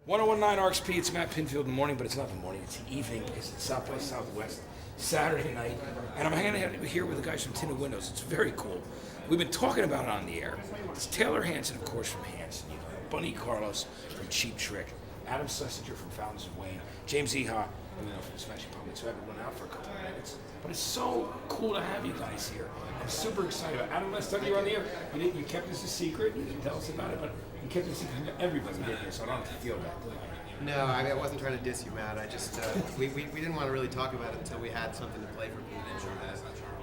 1019 RXP, it's Matt Pinfield in the morning, but it's not the morning, it's the evening. It's at South by Southwest, Saturday night. And I'm hanging out here with the guys from Tinted Windows. It's very cool. We've been talking about it on the air. It's Taylor Hanson, of course, from Hanson. You know, Bun E from Cheap Trick. Adam Schlesinger from Fountains of Wayne. James Eha, from Smashing Pumpkins, who haven't run out for a couple of minutes. But it's so cool to have you guys here. I'm super excited about it. Adam, last time you were on the air, you kept this a secret. You didn't tell us about it, but you kept it a secret. Everybody did here, so I don't have to feel that. No, I wasn't trying to diss you, Matt. I just we didn't want to really talk about it until we had something to play for people.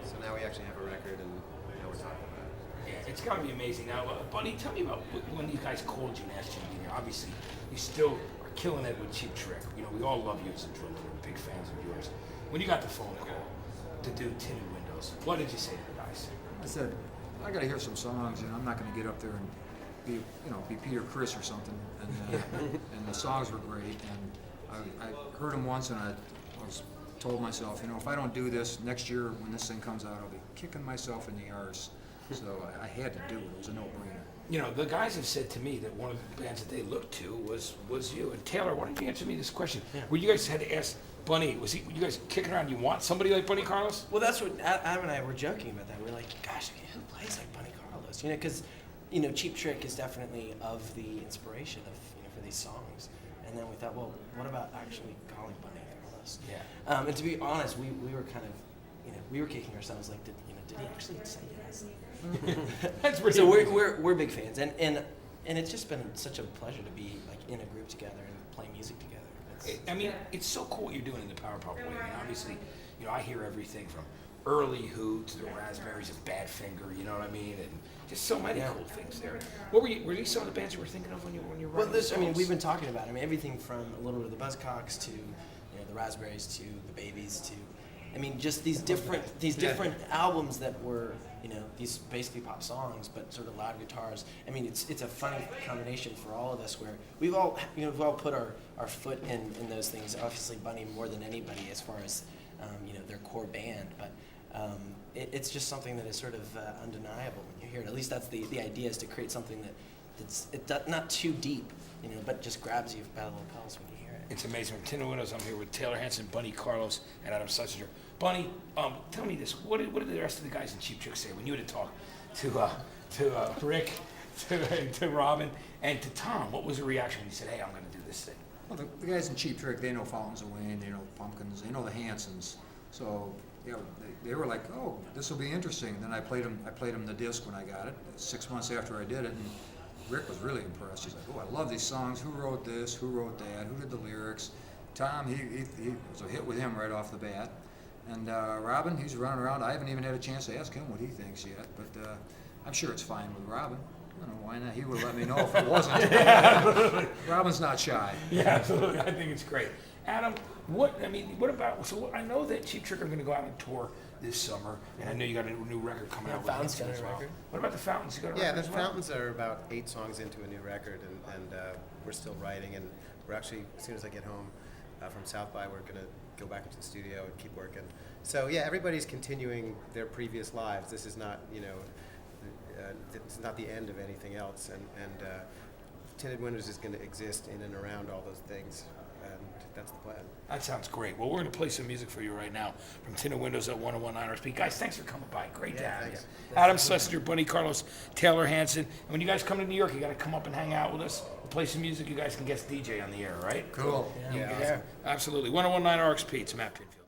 So now we actually have a record, and now we're talking about it. Yeah, it's got to be amazing. Now, Bunny, tell me about when these guys called you and asked you to be here. Obviously, you still are killing it with Cheap Trick. You know, we all love you as a drummer. We're big fans of yours. When you got the phone call to do Tinted Windows, what did you say to the guys? I said, I got to hear some songs, and I'm not going to get up there and be Peter Criss or something. And the songs were great, and I heard them once, and I was told myself, if I don't do this next year when this thing comes out, I'll be kicking myself in the arse. So I had to do it. It was a no-brainer. The guys have said to me that one of the bands that they looked to was you. And Taylor, why don't you answer me this question? Yeah. Where you guys had to ask Bunny, were you guys kicking around, you want somebody like Bunny Carlos? Well, that's what Adam and I were joking about that. We're like, gosh, who plays like Bunny Carlos? Because, Cheap Trick is definitely of the inspiration of, for these songs. And then we thought, well, what about actually calling Bunny Carlos? Yeah. And to be honest, we were kind of, we were kicking ourselves like, did he actually say yes? That's pretty so we're big fans, and it's just been such a pleasure to be like in a group together and play music together. It's so cool what you're doing in the power pop way. Obviously, I hear everything from early Who to the Raspberries and Badfinger, you know what I mean, and just so many cool things there. What were these some of the bands you were thinking of when you were writing the songs? We've been talking about it. Everything from a little bit of the Buzzcocks to the Raspberries to the Babies to just these different albums that were these basically pop songs, but sort of loud guitars. It's a funny combination for all of us where we've all put our foot in those things. Obviously, Bunny more than anybody as far as their core band, but it's just something that is sort of undeniable when you hear it. At least that's the idea, is to create something that's not too deep, but just grabs you by the little pulse when you hear it. It's amazing. From Tinted Windows, I'm here with Taylor Hanson, Bunny Carlos, and Adam Schlesinger. Bunny, tell me this. What did the rest of the guys in Cheap Trick say when you had to talk to Rick, to Robin, and to Tom? What was the reaction when you said, hey, I'm going to do this thing? Well, the guys in Cheap Trick, they know Fountains of Wayne, they know the Pumpkins, they know the Hansons. So they were like, oh, this will be interesting. And then I played them the disc when I got it, 6 months after I did it, and Rick was really impressed. He's like, oh, I love these songs. Who wrote this? Who wrote that? Who did the lyrics? Tom, he was a hit with him right off the bat. And Robin, he's running around. I haven't even had a chance to ask him what he thinks yet, but I'm sure it's fine with Robin. I don't know why not. He would let me know if it wasn't. Yeah, Robin's not shy. Yeah, absolutely. I think it's great. Adam, what about? So I know that Cheap Trick are going to go out on tour this summer, and I know you got a new record coming out. Fountains got a record. What about the Fountains? You got a record? The Fountains are about 8 songs into a new record, and we're still writing, and we're actually, as soon as I get home from South by, we're going to go back into the studio and keep working. So yeah, everybody's continuing their previous lives. This is not, it's not the end of anything else, and Tinted Windows is going to exist in and around all those things, and that's the plan. That sounds great. Well, we're going to play some music for you right now from Tinted Windows at 1019 RSP. Guys, thanks for coming by. Great to have you. Adam Schlesinger, Bunny Carlos, Taylor Hanson. And when you guys come to New York, you got to come up and hang out with us. We'll play some music. You guys can guest DJ on the air, right? Cool. Yeah. Absolutely. 1019 RXP. It's Matt Pinfield.